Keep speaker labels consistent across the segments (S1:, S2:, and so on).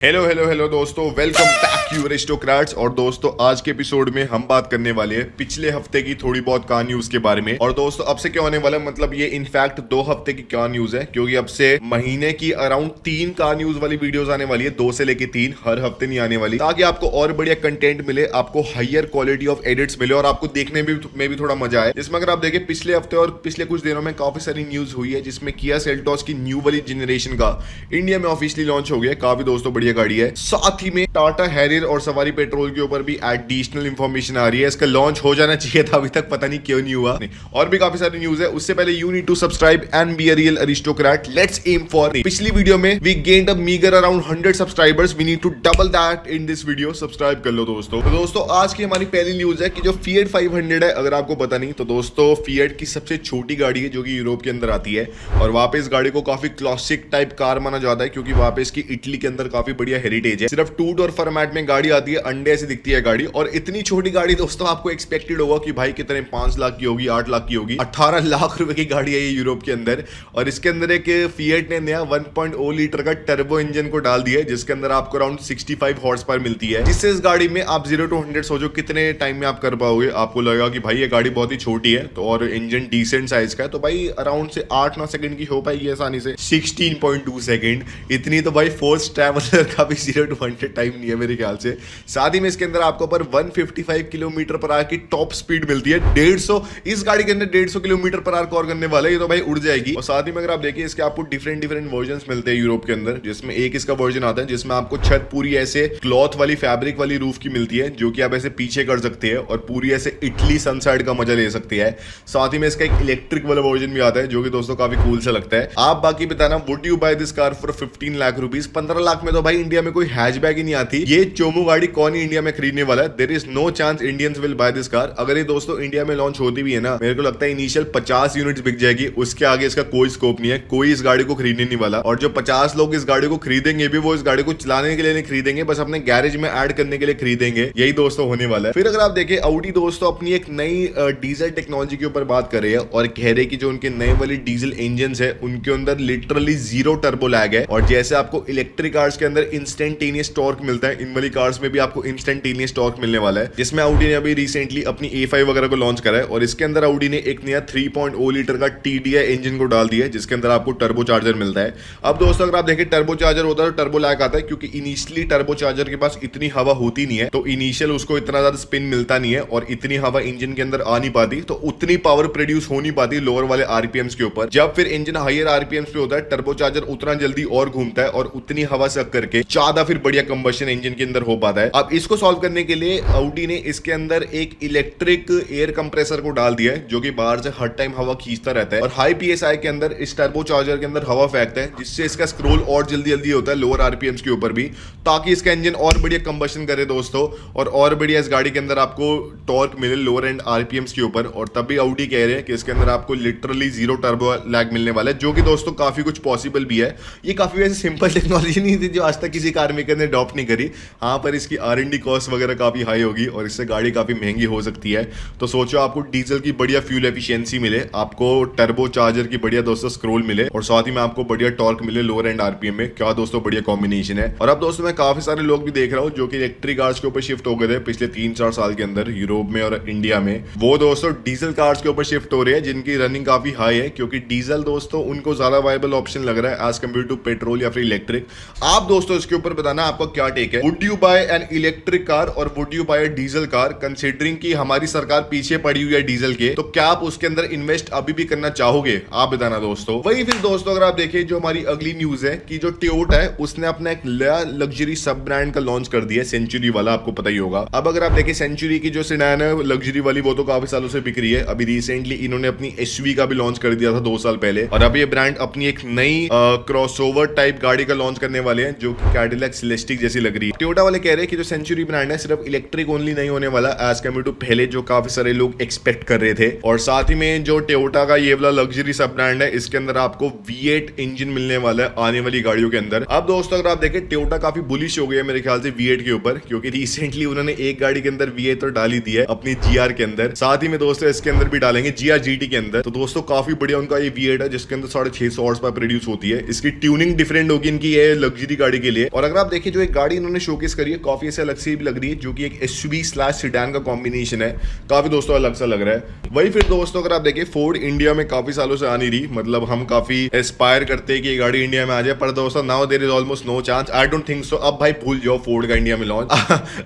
S1: Hello hello hello दोस्तों, welcome back you aristocrats. और दोस्तों आज के एपिसोड में हम बात करने वाले हैं पिछले हफ्ते की थोड़ी बहुत कार न्यूज के बारे में। और दोस्तों अब से क्या होने वाला है, मतलब ये इनफैक्ट 2 हफ्ते की कार न्यूज है, क्योंकि अब से महीने की अराउंड 3 कार न्यूज वाली वीडियोस आने वाली है, 2 से लेके 3, हर हफ्ते नहीं आने वाली, ताकि आपको और बढ़िया कंटेंट मिले, आपको हायर क्वालिटी ऑफ एडिट्स मिले और आपको देखने में भी थोड़ा मजा आए। जिसमें अगर आप देखें पिछले हफ्ते और पिछले कुछ दिनों में काफी सारी न्यूज हुई है, जिसमें किया सेल्टोस की न्यू वाली जनरेशन का इंडिया में ऑफिशियली लॉन्च हो गया। काफी दोस्तों बढ़िया गाड़ी है। साथ ही में टाटा हैरियर और सवारी पेट्रोल के ऊपर भी एडिशनल इंफॉर्मेशन आ रही है। इसका लॉन्च हो जाना चाहिए था, अभी तक पता नहीं क्यों नहीं हुआ। और भी काफी सारी न्यूज है। उससे पहले you need to subscribe and be a real aristocrat. Let's aim for. पिछली वीडियो में we gained a meagre around 100 subscribers. We need to double that in this video. Subscribe कर लो दोस्तों। तो दोस्तों आज की हमारी पहली न्यूज है कि जो फिएट 500 है, अगर आपको पता नहीं तो दोस्तों फिएट की सबसे छोटी गाड़ी है जो कि यूरोप के अंदर आती है। और वहां पे इस गाड़ी को काफी क्लासिक टाइप कार माना जाता है, क्योंकि वहां पे इसकी इटली के अंदर काफी बढ़िया हेरिटेज है। सिर्फ टू डोर फॉर्मेट में गाड़ी आती है, अंडे ऐसी दिखती है गाड़ी। और इतनी छोटी गाड़ी दोस्तों आपको एक्सपेक्टेड होगा कि भाई कितने 5 लाख की होगी, 8 लाख की होगी। 18 लाख रुपए की गाड़ी है ये यूरोप के अंदर। और इसके अंदर एक फिएट ने नया 1.0 लीटर का टर्बो इंजन को डाल दिया है, जिसके अंदर आपको अराउंड 65 हॉर्स पावर मिलती है, जिससे इस गाड़ी में आप 0 to 100 सोचो कितने टाइम में आप कर पाओगे। आपको लगेगा कि भाई ये गाड़ी बहुत ही छोटी है तो, और इंजन डिसेंट साइज का है, तो भाई अराउंड से 8-9 सेकंड की हो पाएगी आसानी से। 16.2 सेकंड, इतनी तो भाई फोर्स ट्रैवलर का भी 0 to 100 टाइम नहीं है मेरे ख्याल से। साथ ही में इसके अंदर आपको पर 155 किलोमीटर पर आवर की टॉप स्पीड मिलती है। 150 इस गाड़ी के अंदर 150 किलोमीटर पर आवर कवर करने वाला है, ये तो भाई उड़ जाएगी। और साथ ही में अगर आप देखिए इसके आपको डिफरेंट वर्जन मिलते हैं यूरोप के अंदर, जिसमें एक इसका वर्जन आता है जिसमें आपको छत पूरी ऐसे क्लॉथ वाली फैब्रिक वाली रूफ की मिलती है, जो कि आप ऐसे पीछे कर सकते हैं और पूरी ऐसे इटली सनसाइड का मजा ले सकते हैं। साथ ही में इसका एक इलेक्ट्रिक वाला वर्जन भी आता है, जो कि दोस्तों काफी कूल सा लगता है। आप बाकी बताना, would you buy this car for 15 lakh rupees? 15 lakh में तो भाई इंडिया में कोई हैचबैक ही नहीं आती। ये चोमू गाड़ी कौन ही इंडिया में खरीदने वाला है? There is no chance Indians will buy this car. अगर ये दोस्तों इंडिया में लॉन्च होती भी है ना, मेरे को लगता है इनिशियल 50 यूनिट्स बिक जाएगी, उसके आगे इसका कोई स्कोप नहीं है। कोई इस गाड़ी को खरीदने नहीं वाला। और जो 50 लोग इस गाड़ी को खरीदेंगे भी, वो इस गाड़ी को चलाने के लिए नहीं खरीदेंगे, बस अपने गैरेज में ऐड करने के लिए खरीदेंगे। यही दोस्तों होने वाला है। फिर अगर आप देखें ऑडी दोस्तों अपनी एक नई डीजल टेक्नोलॉजी के ऊपर बात कर रहे हैं और कह रहे कि जो उनके नए वाली डीजल इंजन है उनके अंदर लिटरली 0 टर्बो लैग है। और जैसे आपको इलेक्ट्रिक कार्स के अंदर इंस्टेंटेनियस टॉर्क मिलता है, इन वाली कार्स में भी आपको इंस्टेंटेनियस टॉर्क मिलने वाला है। जिसमें ऑडी ने अभी रिसेंटली अपनी A5 वगैरह को लॉन्च करा है। और इसके अंदर ऑडी ने एक नया 3.0 लीटर का TDI इंजन को डाल दिया है, जिसके अंदर आपको टर्बो चार्जर मिलता है। अब दोस्तों अगर आप देखें टर्बो चार्जर होता है तो टर्बो लैग आता है, क्योंकि इनिशियली टर्बो चार्जर के पास इतनी हवा होती नहीं है, तो इनिशियल उसको इतना ज्यादा स्पिन मिलता नहीं है और इतनी हवा इंजन के अंदर आ नहीं पाती, तो उतनी पावर प्रोड्यूस हो नहीं पाती लोअर वाले आरपीएम्स के ऊपर। जब फिर इंजन हायर आरपीएम्स पे होता है, टर्बो चार्जर उतना जल्दी और घूमता है और उतनी हवा से करके ज्यादा फिर बढ़िया कंबशन इंजन के अंदर हो पाता है। अब इसको सॉल्व करने के लिए ऑडी ने इसके अंदर एक इलेक्ट्रिक एयर कंप्रेसर को डाल दिया है, जो कि बाहर से हर टाइम हवा खींचता रहता है और हाई पीएसआई के अंदर इस टर्बो चार्जर के अंदर हवा फेंकता है, जिससे इसका स्क्रोल और जल्दी होता है लोअर आरपीएम्स के ऊपर भी, ताकि इसका इंजन और बढ़िया कंबशन करे दोस्तों। और बढ़िया इस गाड़ी के अंदर आपको टॉर्क मिले लोअर एंड आरपीएम्स के ऊपर। और तभी ऑडी कह रहे हैं कि इसके अंदर आपको लिटरली 0 टर्बो लैग मिलने वाला है, जो कि दोस्तों काफी कुछ पॉसिबल भी है। ये काफी वैसे सिंपल टेक्नोलॉजी नहीं थी जो आज तक किसी कार मेकर ने अडॉप्ट नहीं करी। हाँ, पर इसकी R&D कॉस्ट वगैरह काफी हाई होगी और इससे गाड़ी काफी महंगी हो सकती है। तो सोचो आपको डीजल की बढ़िया फ्यूल एफिशिएंसी मिले, आपको टर्बो चार्जर की बढ़िया दोस्तों स्क्रोल मिले और साथ ही में आपको बढ़िया टॉर्क मिले लोअर एंड आरपीएम में। क्या दोस्तों बढ़िया कॉम्बिनेशन है। और अब दोस्तों मैं काफी सारे लोग भी देख रहा हूँ जो कि इलेक्ट्रिक कार्स के ऊपर शिफ्ट हो गए थे पिछले 3-4 साल के अंदर यूरोप में और इंडिया में, वो दोस्तों डीजल कार्स के ऊपर शिफ्ट हो रहे हैं, जिनकी रनिंग काफी हाई है, क्योंकि डीजल दोस्तों उनको ज्यादा वायबल ऑप्शन लग रहा है एज कम्पेयर टू पेट्रोल या फिर इलेक्ट्रिक। आप दोस्तों इसके ऊपर बताना आपका क्या टेक है। Would you buy an electric car और would you buy diesel car? Considering कि हमारी सरकार पीछे पड़ी हुई है डीजल के, तो क्या आप उसके अंदर इन्वेस्ट अभी भी करना चाहोगे? आप बताना दोस्तों। वही फिर दोस्तों अगर आप देखें जो हमारी अगली न्यूज है कि जो टोयोटा है उसने अपना एक नया लग्जरी सब ब्रांड का लॉन्च कर दिया, सेंचुरी वाला, आपको पता ही होगा। अब अगर आप देखें सेंचुरी की जो सेडान है लग्जरी वाली, वो तो काफी सालों से बिक रही है। अभी रिसेंटली इन्होंने अपनी एसयूवी का भी लॉन्च कर दिया था 2 साल पहले। और अब ये ब्रांड अपनी एक नई क्रॉसओवर टाइप गाड़ी का लॉन्च करने वाले हैं, जो कि कैडिलैक सेलेस्टिक जैसी लग रही है। टोयोटा वाले कह रहे हैं कि जो सेंचुरी ब्रांड है सिर्फ इलेक्ट्रिक ओनली नहीं होने वाला एज कम्पेयर टू पहले जो काफी सारे लोग एक्सपेक्ट कर रहे थे। और साथ ही में जो टोयोटा का ये वाला लग्जरी सब ब्रांड है, इसके अंदर आपको V8 इंजन मिलने वाला है आने वाली गाड़ियों के अंदर। अब दोस्तों अगर आप देखें टोयोटा काफी बुलिश हो गया मेरे ख्याल से V8 के ऊपर, क्योंकि रिसेंटली उन्होंने एक गाड़ी के अंदर V8 तो डाली दी है अपनी GR के अंदर, साथ ही में दोस्तों इसके अंदर भी डालेंगे GR GT के अंदर। तो दोस्तों काफी बढ़िया उनका ये V8 है, जिसके अंदर 650 हॉर्स पावर प्रोड्यूस होती है। इसकी ट्यूनिंग डिफरेंट होगी इनकी ये लग्जरी गाड़ी के के लिए। और अगर आप देखिए जो एक गाड़ी इन्होंने शोकेस करी है काफी ऐसे अलग सी भी लग रही है, जो कि एक एसयूवी स्लैश सेडान का कॉम्बिनेशन है, काफी दोस्तों अलग सा लग रहा है। वही फिर दोस्तों अगर आप देखिए फोर्ड इंडिया में काफी सालों से आ नहीं रही, मतलब हम काफी एस्पायर करते हैं कि ये गाड़ी इंडिया में आ जाए, पर दोस्तों now there is almost no chance, I don't think so. अब भाई भूल जाओ फोर्ड का इंडिया में लॉन्च।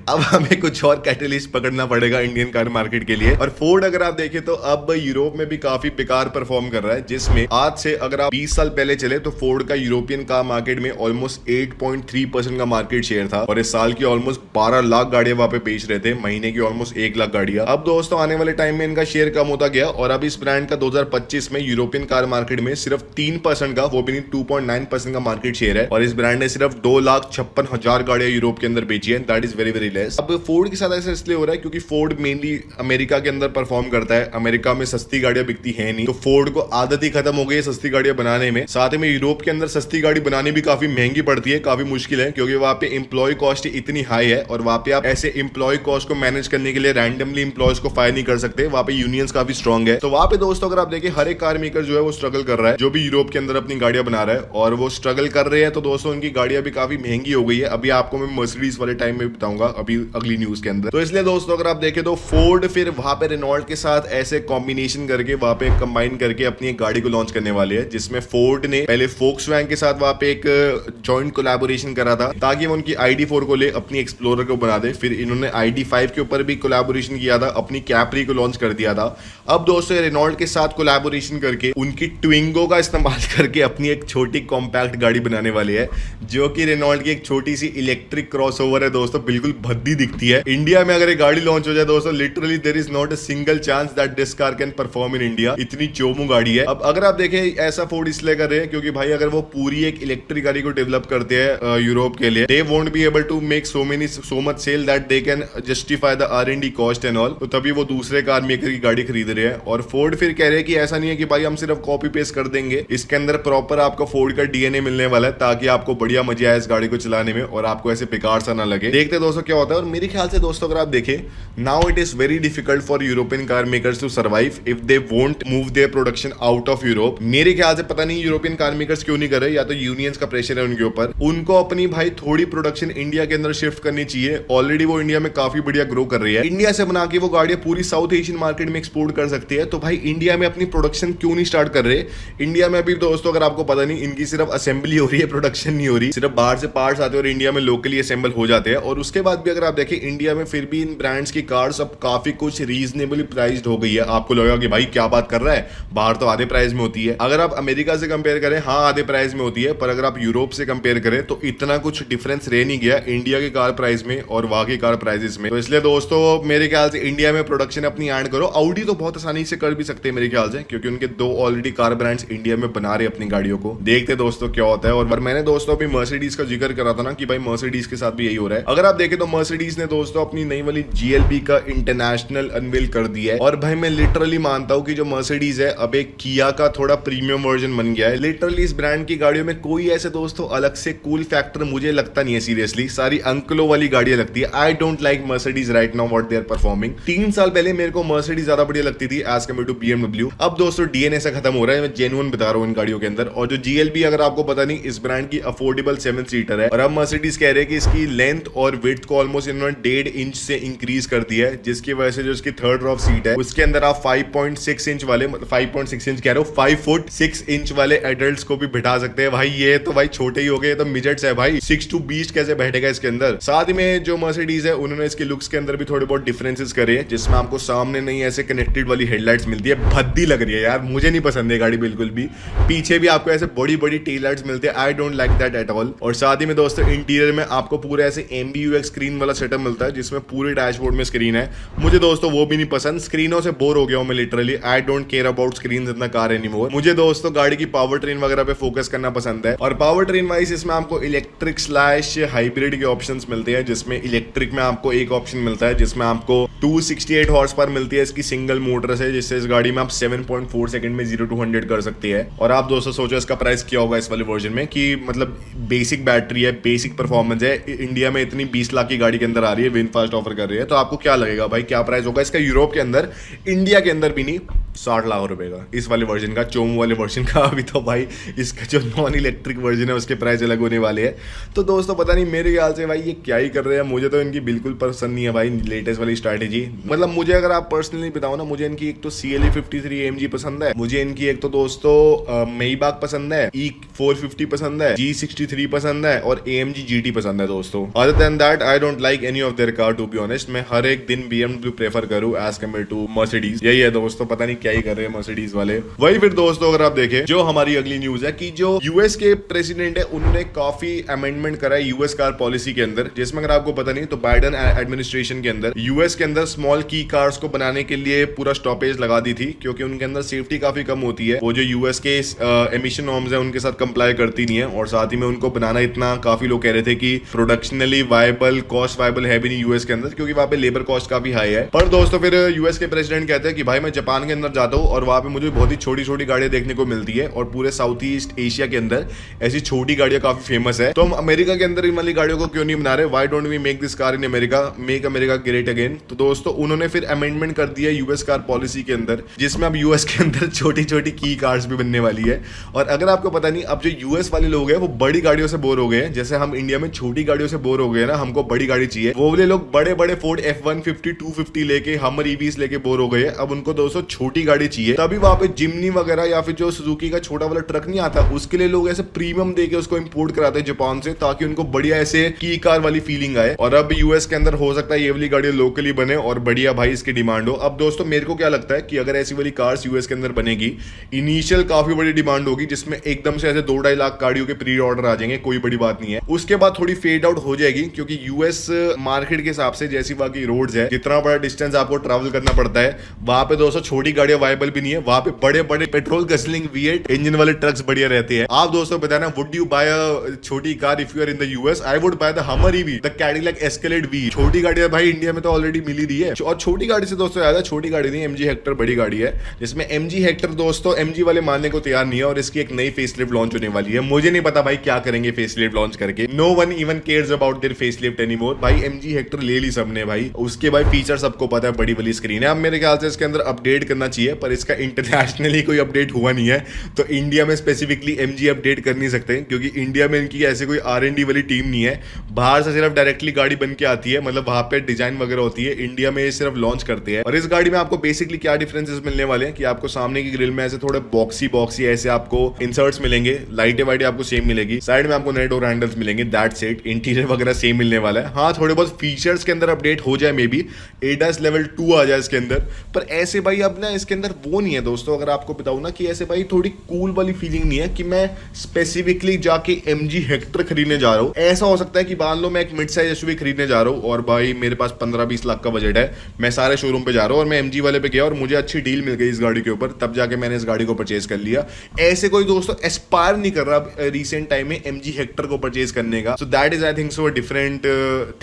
S1: अब हमें कुछ और कैटलिस्ट पकड़ना पड़ेगा इंडियन कार मार्केट के लिए। और फोर्ड अगर आप देखें तो अब यूरोप में भी काफी बेकार परफॉर्म कर रहा है, जिसमें आज से अगर आप 20 साल पहले चले तो फोर्ड का यूरोपियन कार मार्केट में ऑलमोस्ट 8.3% का मार्केट शेयर था, और इस साल की ऑलमोस्ट 12 लाख गाड़ियां वहां पे बेच रहे थे, महीने की ऑलमोस्ट 1 लाख गाड़ियां। अब दोस्तों आने वाले टाइम में इनका शेयर कम होता गया, और अब इस ब्रांड का 2025 में यूरोपियन कार मार्केट में सिर्फ 3% का, वो भी नहीं 2.9% का मार्केट शेयर है, और इस ब्रांड ने सिर्फ 2,56,000 गाड़ियां यूरोप के अंदर बेची है। That is very very less. अब फोर्ड के साथ ऐसा इसलिए हो रहा है क्योंकि फोर्ड मेनली अमेरिका के अंदर परफॉर्म करता है, अमेरिका में सस्ती गाड़ियां बिकती है नहीं, तो फोर्ड को आदत ही खत्म हो गई है सस्ती गाड़ियां बनाने में। साथ में यूरोप के अंदर सस्ती गाड़ी बनानी भी काफी महंगी पड़ती है, काफी मुश्किल है, क्योंकि वहां पे एम्प्लॉय कॉस्ट इतनी हाई है, और वहां पे आप ऐसे एम्प्लॉय कॉस्ट को मैनेज करने के लिए रैंडमली एम्प्लॉयज को फायर नहीं कर सकते, वहां पे यूनियंस काफी स्ट्रॉन्ग है। तो वहां पे दोस्तों अगर आप देखिए हर एक कार मेकर जो है वो स्ट्रगल कर रहा है, जो भी यूरोप के अंदर अपनी गाड़ियां बना रहा है, और वो स्ट्रगल कर रहे हैं, तो दोस्तों उनकी गाड़ियां भी काफी महंगी हो गई है। अभी आपको मैं मर्सिडीज वाले टाइम में बताऊंगा अभी अगली न्यूज के अंदर। तो इसलिए दोस्तों अगर आप देखें तो फोर्ड फिर वहां पे रेनॉल्ट के साथ ऐसे कॉम्बिनेशन करके वहां पे कंबाइन करके अपनी एक गाड़ी को लॉन्च करने वाले हैं, जिसमें फोर्ड ने पहले फोक्सवैगन के साथ वहां पे एक जॉइंट कोलैबोरेशन करा था ताकि वो उनकी ID4 को ले अपनी एक्सप्लोरर को बना दे। फिर इन्होंने ID5 के ऊपर भी कोलैबोरेशन किया था, अपनी कैप्री को लॉन्च कर दिया था। अब दोस्तों रेनॉल्ट के साथ कोलैबोरेशन करके उनकी ट्विंगो का इस्तेमाल करके अपनी एक छोटी कॉम्पैक्ट गाड़ी बनाने वाली है, जो कि रेनॉल्ट की एक छोटी सी इलेक्ट्रिक क्रॉसओवर है दोस्तों, बिल्कुल भद्दी दिखती है। इंडिया में अगर ये गाड़ी लॉन्च हो जाए दोस्तों, literally there is not a single chance that this car can perform in India. इतनी चोमू गाड़ी है। अब अगर आप देखें ऐसा फोर्ड इसलिए कर रहे हैं क्योंकि भाई अगर वो पूरी एक इलेक्ट्रिक गाड़ी को डेवलप करते हैं यूरोप के लिए, they won't be able to make so much sale that they can justify the R&D cost and all, तो तभी वो दूसरे कार मेकर की गाड़ी खरीद रहे हैं। और फोर्ड फिर कह रहे हैं कि ऐसा नहीं है कि भाई हम सिर्फ कॉपी पेस्ट कर देंगे, इसके अंदर प्रॉपर आपको फोर्ड का DNA मिलने वाला है, ताकि आपको बढ़िया मजा आए इस गाड़ी को चलाने में और आपको ऐसे बेकार सा ना लगे। देखते दोस्तों क्या होता है। और मेरे ख्याल से दोस्तों अगर आप देखें, now it is very difficult for European car makers to survive if they won't move their production out of Europe. मेरे ख्याल से पता नहीं यूरोपियन कार मेकर्स क्यों नहीं कर रहे, या तो यूनियंस का प्रेशर है उनके ऊपर, उनको अपनी भाई थोड़ी प्रोडक्शन इंडिया के अंदर शिफ्ट करनी चाहिए। ऑलरेडी वो इंडिया में काफी बढ़िया ग्रो कर रही है, इंडिया से बना के वो गाड़ियां पूरी साउथ एशियन मार्केट में एक्सपोर्ट कर सकती है। तो भाई इंडिया में अपनी प्रोडक्शन क्यों नहीं स्टार्ट कर रहे। इंडिया में अभी दोस्तों अगर आपको पता नहीं, इनकी सिर्फ असेंबली हो रही है, प्रोडक्शन नहीं हो रही, सिर्फ बाहर से पार्ट्स आते हैं और इंडिया में लोकली असेंबल हो जाते हैं। और उसके बाद भी अगर आप देखें इंडिया में फिर भी इन ब्रांड्स की कार्स अब काफी कुछ रीजनेबली प्राइस्ड हो गई है। आपको लगेगा कि भाई क्या बात कर रहा है, बाहर तो आधे प्राइस में होती है। अगर आप अमेरिका से कंपेयर करें, हाँ आधे प्राइस में होती है, पर अगर आप यूरोप से कंपेयर करें तो इतना कुछ डिफरेंस रह नहीं गया इंडिया के कार प्राइस में और वहां की कार प्राइसेस में। तो इसलिए दोस्तों मेरे ख्याल से इंडिया में प्रोडक्शन अपनी ऐड करो। ऑडी तो बहुत आसानी से कर भी सकते हैं मेरे ख्याल से, क्योंकि उनके 2 ऑलरेडी कार ब्रांड्स इंडिया में बना रहे अपनी गाड़ियों को। देखते दोस्तों क्या होता है। और मैंने दोस्तों अभी मर्सिडीज का जिक्र करा था ना कि भाई मर्सिडीज के साथ भी यही हो रहा है। अगर आप देखें तो मर्सिडीज ने दोस्तों अपनी नई वाली GLB का इंटरनेशनल अनवील कर दिया है। और भाई मैं लिटरली मानता हूं कि जो मर्सिडीज है अब एक किया का थोड़ा प्रीमियम वर्जन बन गया है। लिटरली इस ब्रांड की गाड़ियों में कोई ऐसे दोस्तों अलग से कूल फैक्टर मुझे लगता नहीं है, सीरियसली सारी अंकलों वाली गाड़ियां लगती है। I don't like Mercedes right now what they are performing. 3 साल पहले मेरे को मर्सिडीज ज्यादा बढ़िया लगती थी एज कम्पेयर टू BMW। अब दोस्तों DNA से खत्म हो रहा है, मैं जेन्युइन बता रहा हूं इन गाड़ियों के अंदर। और जो GLB अगर आपको पता नहीं, इस ब्रांड की अफोर्डेबल 7 सीटर है, और अब मर्सिडीज कह रहे हैं कि इसकी लेंथ और विड्थ को ऑलमोस्ट इन्होंने 1.5 इंच से इंक्रीज कर दिया है, जिसकी वजह से जो इसकी थर्ड रॉ सीट है उसके अंदर आप 5.6 इंच वाले, 5.6 इंच कह रहे हो, 5 फुट 6 इंच वाले एडल्ट्स को भी बिठा सकते हैं। भाई ये तो भाई छोटे ही हो गए, तो मिजट्स है भाई, 6 to बीस्ट कैसे बैठेगा इसके अंदर। साथ ही में जो मर्सिडीज है उन्होंने इसके लुक्स के अंदर भी थोड़े बहुत डिफरेंसेस करे हैं, जिसमें आपको सामने नहीं ऐसे कनेक्टेड वाली हेडलाइट्स मिलती है, भद्दी लग रही है यार, मुझे नहीं पसंद है गाड़ी बिल्कुल भी। पीछे भी आपको ऐसे बड़ी बड़ी टेल लाइट्स मिलते हैं, आई don't like that at all. और साथ ही में दोस्तों इंटीरियर में आपको पूरे ऐसे MBUX स्क्रीन वाला सेटअप मिलता है, जिसमें पूरे डैशबोर्ड में स्क्रीन है। मुझे दोस्तों वो भी नहीं पसंद, स्क्रीनों से बोर हो गया हूं मैं literally. I don't care about screen इतना कार एनीमोर। मुझे दोस्तों गाड़ी की पावर ट्रेन वगैरह पे फोकस करना पसंद है। और पावर ट्रेन वाइज इसमें आपको इलेक्ट्रिक स्लैश हाइब्रिड के ऑप्शंस मिलते हैं, जिसमें इलेक्ट्रिक में आपको एक ऑप्शन मिलता है जिसमें आपको 268 हॉर्स पावर मिलती है इसकी सिंगल मोटर से, जिससे इस गाड़ी में आप 7.4 सेकंड में 0 to 100 कर सकती है। और आप दोस्तों सोचो इसका प्राइस क्या होगा इस वाले वर्जन में, कि मतलब बेसिक बैटरी है, बेसिक परफॉर्मेंस है, इंडिया में इतनी 20 लाख की गाड़ी के अंदर आ रही है, विनफास्ट ऑफर कर रही है, तो आपको क्या लगेगा भाई क्या प्राइस होगा इसका यूरोप के अंदर, इंडिया के अंदर भी नहीं, 60 लाख रुपए का इस वाले वर्जन का, चोमू वाले वर्जन का। अभी तो भाई इसका जो नॉन इलेक्ट्रिक वर्जन है उसके प्राइस अलग होने वाले वाले हैं। तो दोस्तों पता नहीं मेरे ख्याल से भाई ये क्या ही कर रहे हैं, मुझे तो इनकी बिल्कुल पसंद नहीं है भाई लेटेस्ट वाली स्ट्रैटेजी। मतलब मुझे अगर आप पर्सनली बताओ ना, मुझे इनकी एक तो CLA 53 AMG पसंद है, मुझे इनकी एक तो दोस्तों मेईबाग पसंद है, E450 पसंद है, G63 पसंद है और AMG GT पसंद है दोस्तों। Other than that I don't like any of their car to be honest. मैं हर एक दिन BMW प्रेफर करूं एज कम्पेयर टू मर्सिडीज। यही है दोस्तों, पता नहीं क्या ही कर रहे हैं मर्सिडीज वाले। वही फिर दोस्तों अगर आप देखें जो हमारी अगली न्यूज है कि जो यूएस के प्रेसिडेंट है उन्होंने काफी अमेंडमेंट करा है यूएस कार पॉलिसी के अंदर, जिसमें अगर आपको पता नहीं तो बाइडन एडमिनिस्ट्रेशन के अंदर यूएस के अंदर स्मॉल की कार्स को बनाने के लिए पूरा स्टॉपेज लगा दी थी, क्योंकि उनके अंदर सेफ्टी काफी कम होती है। वो जो यूएस के एमिशन नॉर्म्स है उनके साथ कंप्लाई करती नहीं है, और साथ ही में उनको बनाना इतना काफी लोग कह रहे थे कि प्रोडक्शनली वायबल कॉस्ट वायबल है भी नहीं यूएस के अंदर, क्योंकि वहां पे लेबर कॉस्ट काफी हाई है। पर दोस्तों फिर यूएस के प्रेसिडेंट कहते हैं कि भाई मैं जापान के अंदर जाता हूँ और वहां पे मुझे बहुत ही छोटी छोटी गाड़ियां देखने को मिलती है, और पूरे साउथ ईस्ट एशिया के अंदर ऐसी छोटी गाड़ियां काफी फेमस है। तो हम अमेरिका के अंदर इन वाली गाड़ियों को क्यों नहीं बना रहे? Why don't we make this car in America, make America great again. तो दोस्तों उन्होंने फिर अमेंडमेंट कर दिया यूएस कार पॉलिसी के अंदर, जिसमें अब यूएस के अंदर छोटी छोटी की कार्स भी बनने वाली है। और अगर आपको पता नहीं, अब जो यूएस वाले लोग हैं वो बड़ी गाड़ियों से बोर हो गए हैं, जैसे हम इंडिया में छोटी गाड़ियों से बोर हो गए ना, हमको बड़ी गाड़ी चाहिए। वो वाले लोग बड़े बड़े फोर्ड F-150 250 लेके हमर ईवीज लेके बोर हो गए। अब उनको दोस्तों छोटी गाड़ी चाहिए, तभी वहां पे जिम्नी वगैरह या फिर जो सुजुकी का छोटा वाला ट्रक नहीं आता, उसके लिए लोग ऐसे प्रीमियम देके उसको इंपोर्ट कराते हैं जापान से, ताकि उनको बढ़िया ऐसे की कार वाली फीलिंग आए। और अब यूएस के अंदर हो सकता है ये वाली गाड़ी लोकली बने और बढ़िया भाई इसकी डिमांड हो। अब दोस्तों मेरे को क्या लगता है कि अगर ऐसी वाली कार्स यूएस के अंदर बनेगी, इनिशियल काफी बड़ी डिमांड होगी, जिसमें एकदम से ऐसे 2-2.5 लाख गाड़ियों के प्री ऑर्डर आ जाएंगे, कोई बड़ी बात नहीं है। उसके बाद थोड़ी फेड आउट हो जाएगी, क्योंकि यूएस मार्केट के हिसाब से जैसी वहां की रोड्स है, जितना बड़ा डिस्टेंस आपको ट्रैवल करना पड़ता है, वहां पे दोस्तों छोटी गाड़ियां वायबल भी नहीं है। वहां पे बड़े बड़े पेट्रोल गसलिंग V8 इंजन वाले ट्रक्स बढ़िया रहते हैं। आप दोस्तों बताना, वुड यू बाय अ छोटी car if you are in the US? I would buy the Hummer EV, the Cadillac Escalade V। छोटी गाड़ियां भाई इंडिया में तो ऑलरेडी मिल ही रही है। और छोटी गाड़ी से दोस्तों याद है, छोटी गाड़ी नहीं, MG हेक्टर बड़ी गाड़ी है, जिसमें MG हेक्टर दोस्तों MG वाले मानने को तैयार नहीं है, और इसकी एक नई फेसलिफ्ट लॉन्च होने वाली है। मुझे नहीं पता भाई क्या करेंगे फेसलिफ्ट लॉन्च करके, no one even cares about their facelift anymore. भाई MG हेक्टर ले ली सबने भाई, उसके भाई फीचर सबको पता है, बड़ी वाली स्क्रीन है। अब मेरे ख्याल से इसके अंदर अपडेट करना चाहिए, पर इसका इंटरनेशनली कोई अपडेट हुआ नहीं है, तो इंडिया में स्पेसिफिकली MG अपडेट कर नहीं सकते, क्योंकि इंडिया में इनकी ऐसे कोई R&D वाली टीम नहीं है। बाहर से सिर्फ डायरेक्टली गाड़ी बन के आती है, मतलब वहां पे डिजाइन वगैरह होती है, इंडिया में सिर्फ लॉन्च करते हैं। और इस गाड़ी में आपको बेसिकली क्या डिफरेंसेस मिलने वाले हैं कि आपको सामने की ग्रिल में ऐसे थोड़े बॉक्सी ऐसे आपको इंसर्ट्स मिलेंगे, लाइटें वाइटें आपको सेम मिलेगी, साइड में आपको नए डोर हैंडल्स मिलेंगे, दैट्स इट। इंटीरियर वगैरह सेम मिलने वाला है। हाँ थोड़े बहुत फीचर्स के अंदर अपडेट हो जाए, मे बी ADAS लेवल 2 आ जाए इसके अंदर, पर ऐसे भाई अब ना इसके अंदर वो नहीं है दोस्तों। अगर आपको बताऊं ना कि ऐसे भाई थोड़ी कूल वाली फीलिंग नहीं है कि मैं स्पेसिफिकली जाके MG हेक्टर खरीदने जा रहा हूँ। ऐसा हो सकता है कि मान लो मैं एक मिड साइज SUV खरीदने जा रहा हूँ और भाई मेरे पास 15-20 लाख का बजट है, मैं सारे शोरूम पे जा रहा हूँ और मैं MG वाले पे गया और मुझे अच्छी डील मिल गई इस गाड़ी के ऊपर, तब जाके मैंने इस गाड़ी को परचेज कर लिया। ऐसे कोई दोस्तों एस्पायर नहीं कर रहा रिसेंट टाइम में MG हेक्टर को परचेज करने का। So that is I think so different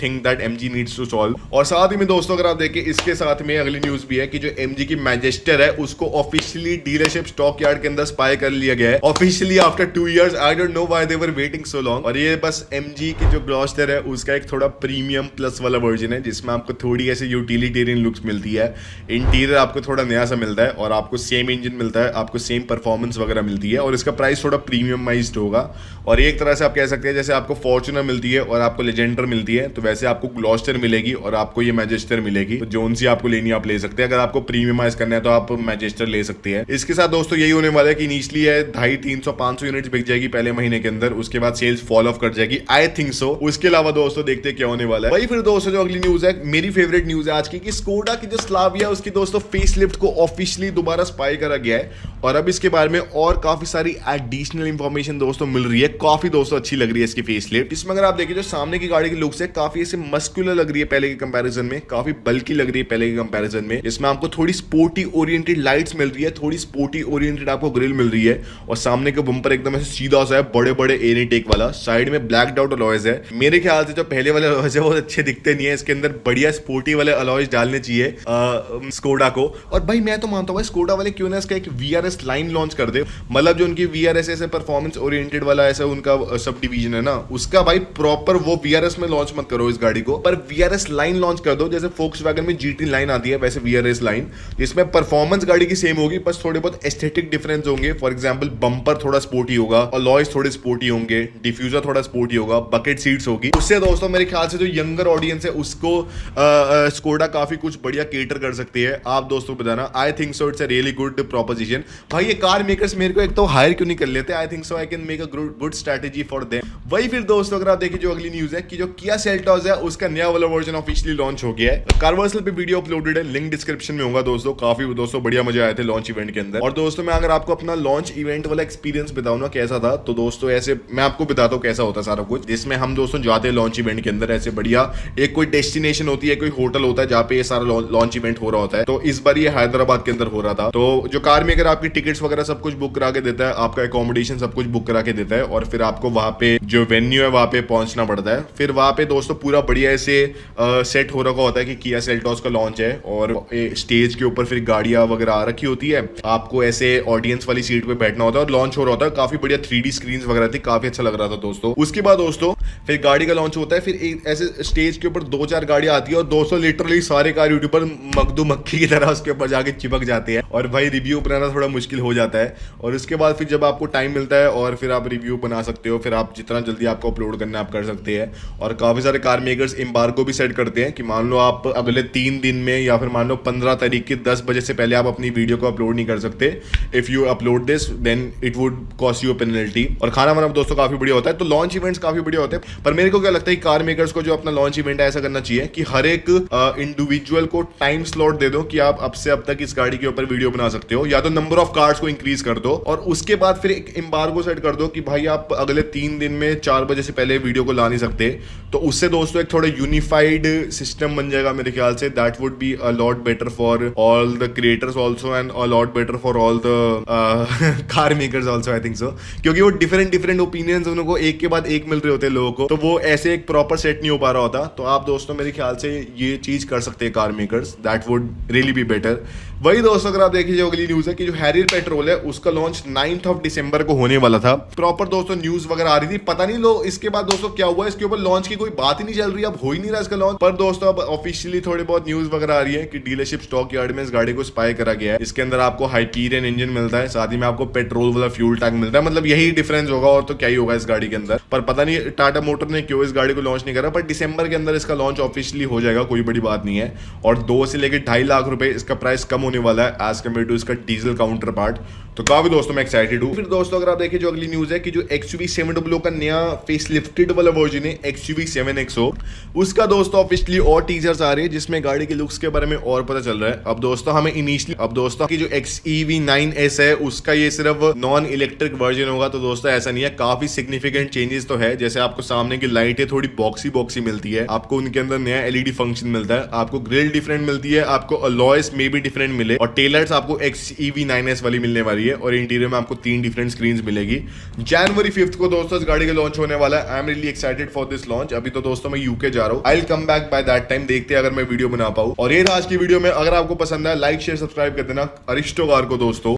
S1: thing that MG needs to solve. और साथ ही में दोस्तों अगर आप देखें, इसके साथ में अगली न्यूज भी है कि जो MG की मैजेस्टर है उसको ऑफिशियली डीलरशिप स्टॉक यार्ड के अंदर स्पाई कर लिया गया है officially after 2 years। I don't know why they were waiting so long. और ये बस MG की जो ग्लॉस्टर है उसका एक थोड़ा प्रीमियम प्लस वाला वर्जन है, जिसमें आपको थोड़ी ऐसे यूटिलिटेरियन लुक्स मिलती है, इंटीरियर आपको थोड़ा नया सा मिलता है और आपको सेम इंजन मिलता है, आपको सेम परफॉर्मेंस वगैरह मिलती है, और इसका प्राइस थोड़ा प्रीमियमाइज्ड होगा। और एक तरह से आप कह सकते हैं जैसे आपको फॉर्च्यूनर मिलती है और आपको लेजेंडर मिलती है, तो वैसे आपको ग्लॉस्टर मिलेगी और आपको ये मैजेस्टर मिलेगी। तो जोन सी आपको लेनी आप ले सकते हैं, अगर आपको प्रीमियमाइज करना है तो आप मैजेस्टर ले सकते हैं। इसके साथ दोस्तों यही होने वाला है कि इनिशियली है 250-300-500 यूनिट्स बिक जाएगी पहले महीने के अंदर, उसके बाद सेल्स फॉल ऑफ कर जाएगी, आई थिंक सो। उसके अलावा दोस्तों देखते हैं क्या होने वाला है। वही फिर दोस्तों जो अगली न्यूज है, मेरी फेवरेट न्यूज है आज की, कि स्कोडा की जो स्लाविया उसकी दोस्तों फेसलिफ्ट को ऑफिशियली दोबारा स्पाई करा गया है, और अब इसके बारे में और काफी सारी एडिशनल इंफॉर्मेशन दोस्तों मिल रही है। काफी दोस्तों अच्छी लग रही है इसकी फेसलिफ्ट। इसमें अगर आप देखिए जो सामने की गाड़ी की लुक्स है काफी ऐसे मस्कुलर लग रही है पहले के कंपैरिजन में, काफी बल्की लग रही है पहले के कंपैरिजन में। इसमें आपको थोड़ी स्पोर्टी ओरिएंटेड लाइट्स मिल रही है, थोड़ी स्पोर्टी ओरिएंटेड आपको ग्रिल मिल रही है, और सामने का बम्पर एकदम ऐसे सीधा सा है, बड़े बड़े एयर इनटेक वाला, साइड में ब्लैक डाउट अलॉयज है। मेरे ख्याल से जो पहले वाले अलॉयज है वो अच्छे दिखते नहीं है, इसके अंदर बढ़िया स्पोर्टी वाले अलॉयज डालने चाहिए स्कोडा को। और भाई मैं तो मानता हूँ स्कोडा वाले क्यों ना इसका एक VRS लाइन लॉन्च कर दे, मतलब जो उनकी VRS ऐसे परफॉर्मेंस ओरिएंटेड वाला ऐसा उनका सब डिवीजन है ना, उसका भाई प्रॉपर वो VRS में लॉन्च मत करो इस गाड़ी को, पर VRS लाइन लॉन्च कर दो, जैसे फोक्सवैगन में GT लाइन आती है वैसे VRS लाइन, जिसमें परफॉर्मेंस गाड़ी की सेम होगी, बस थोड़े बहुत एस्थेटिक डिफरेंस होंगे। फॉर एग्जांपल बम्पर थोड़ा स्पोर्टी होगा, अलॉयज थोड़े स्पोर्टी होंगे, डिफ्यूजर थोड़ा स्पोर्टी होगा, बकेट सीट्स होगी। उससे दोस्तों मेरे ख्याल से जो यंगर ऑडियंस है उसको स्कोडा काफी कुछ बढ़िया केटर कर सकती है। आप दोस्तों बताना, आई think so it's a really good proposition. भाई ये कार मेकर्स मेरे को एक तो हायर क्यों नहीं कर लेते? आई think so I can make a good strategy for them. वही फिर दोस्तों अगर आप देखिए जो अगली न्यूज है कि जो किया सेल्टोस है उसका नया वाला वर्जन ऑफिशियली लॉन्च हो गया है। कार्वर्सल पे वीडियो अपलोडेड है, लिंक डिस्क्रिप्शन में होगा दोस्तों। काफी दोस्तों बढ़िया मजे आए थे लॉन्च इवेंट के अंदर। और दोस्तों मैं अगर आपको अपना लॉन्च इवेंट वाला एक्सपीरियंस बताऊं ना कैसा था, तो दोस्तों ऐसे मैं आपको बताता हूँ कैसा होता सारा कुछ। जिसमें हम दोस्तों जाते हैं लॉन्च इवेंट के अंदर, ऐसे बढ़िया एक कोई डेस्टिनेशन होती है, कोई होटल होता है जहाँ पे ये सारा लॉन्च इवेंट हो रहा होता है। तो इस बार ये हैदराबाद के अंदर हो रहा था। तो जो कार मेकर आपकी टिकट्स वगैरह सब कुछ बुक करा के देता है, आपका अकोमोडेशन सब कुछ बुक करा के देता है, और फिर आपको वहां पे जो वेन्यू है वहां पे पहुंचना पड़ता है। फिर वहां पे दोस्तों पूरा बढ़िया ऐसे सेट हो रखा होता है कि किया सेल्टोस का लॉन्च है, और स्टेज के ऊपर फिर गाड़ियां वगैरह आ रखी होती है। आपको ऐसे ऑडियंस वाली सीट पे बैठना होता है और लॉन्च हो रहा होता है। काफी बढ़िया 3D स्क्रीन वगैरह थी, काफी अच्छा लग रहा था दोस्तों। उसके बाद दोस्तों फिर गाड़ी का लॉन्च होता है। फिर एक ऐसे स्टेज के ऊपर 2-4 गाड़ियां आती है और दोस्तों लिटरली सारे कार यूट्यूबर मकदू मक्खी की तरह उसके ऊपर जाके चिपक जाते हैं, और भाई रिव्यू बनाना थोड़ा मुश्किल हो जाता है। और उसके बाद फिर जब आपको टाइम मिलता है और फिर आप रिव्यू बना सकते हो, फिर आप जितना जल्दी आपको अपलोड करना आप कर सकते हैं। और काफी सारे कार मेकर्स एम्बार्गो भी सेट करते हैं कि मान लो आप अगले 3 दिन में या फिर मान लो 15 तारीख की 10 बजे से पहले आप अपनी वीडियो को अपलोड नहीं कर सकते। If you upload this then it would cost you penalty. और खाना वाना दोस्तों काफी बढ़िया होता है। तो लॉन्च इवेंट्स काफी बढ़िया होते हैं। पर मेरे को क्या लगता है कार मेकर्स को जो अपना लॉन्च इवेंट है ऐसा करना चाहिए कि हर एक इंडिविजुअल को टाइम स्लॉट दे दो कि आप अब से अब तक इस गाड़ी के ऊपर वीडियो बना सकते हो, या तो नंबर ऑफ कार्ड्स को इंक्रीज कर दो, और उसके बाद फिर एक एम्बार्गो सेट कर दो कि भाई आप अगले 3 दिन में 4 बजे से पहले वीडियो को ला नहीं सकते। तो उससे दोस्तों एक थोड़ा यूनिफाइड सिस्टम बन जाएगा मेरे ख्याल से। That would be a lot better for all the creators also and a lot better for all the car makers also, I think सो। क्योंकि वो डिफरेंट ओपिनियंस उनको एक के बाद एक मिल रहे होते हैं लोगों को, तो वो ऐसे एक प्रॉपर सेट नहीं हो पा रहा होता। तो आप दोस्तों मेरे ख्याल से ये चीज कर सकते हैं car makers, that would really be better. वही दोस्तों अगर आप देखिए जो अगली न्यूज है कि जो हैरियर पेट्रोल है उसका लॉन्च 9th ऑफ दिसंबर को होने वाला था। प्रॉपर दोस्तों न्यूज वगैरह आ रही थी, पता नहीं लो इसके बाद दोस्तों क्या हुआ, इसके ऊपर लॉन्च की कोई बात ही नहीं चल रही, अब हो ही नहीं रहा इसका लॉन्च। पर दोस्तों अब ऑफिशियली थोड़ी बहुत न्यूज वगैरह आ रही है कि डीलरशिप स्टॉक यार्ड में इस गाड़ी को स्पाई करा गया है। इसके अंदर आपको हाइपीरियन इंजन मिलता है, साथ ही में आपको पेट्रोल वाला फ्यूल टैंक मिलता है। मतलब यही डिफरेंस होगा और तो क्या ही होगा इस गाड़ी के अंदर। पर पता नहीं टाटा मोटर ने क्यों इस गाड़ी को लॉन्च नहीं करा, पर दिसंबर के अंदर इसका लॉन्च ऑफिशियली हो जाएगा, कोई बड़ी बात नहीं है। और 2 से लेकर 2.5 लाख रुपए इसका प्राइस कम होने वाला है एज कम्पेयर टू इसका डीजल काउंटर पार्ट। तो काफी दोस्तों मैं एक्साइटेड हूँ। फिर दोस्तों अगर आप देखिए जो अगली न्यूज है कि जो XUV700 का नया फेस लिफ्टेड वाला वर्जन है XUV7XO, उसका दोस्तों ऑफिशियली और टीजर्स आ रही है जिसमें गाड़ी के लुक्स के बारे में और पता चल रहा है। अब दोस्तों हमें इनिशियली अब दोस्तों की जो XEV9S है उसका ये सिर्फ नॉन इलेक्ट्रिक वर्जन होगा। तो दोस्तों ऐसा नहीं है, काफी सिग्निफिकेंट चेंजेस तो है। जैसे आपको सामने की लाइट है थोड़ी बॉक्सी मिलती है, आपको उनके अंदर नया LED फंक्शन मिलता है, आपको ग्रिल डिफरेंट मिलती है, आपको अलॉयस में भी डिफरेंट मिले, और टेलर्स आपको XEV9S वाली मिलने वाली है, और इंटीरियर में आपको 3 डिफरेंट स्क्रीन्स मिलेगी। जनवरी 5 को दोस्तों इस गाड़ी का लॉन्च होने वाला है। I am really excited for this launch. अभी तो दोस्तों मैं यूके जा रहा हूँ, I will come back by that time, देखते हैं अगर मैं वीडियो बना पाऊँ। और ये था आज की वीडियो में, अगर आपको पसंद है लाइक शेयर सब्सक्राइब कर देना अरिस्टो कार को दोस्तों।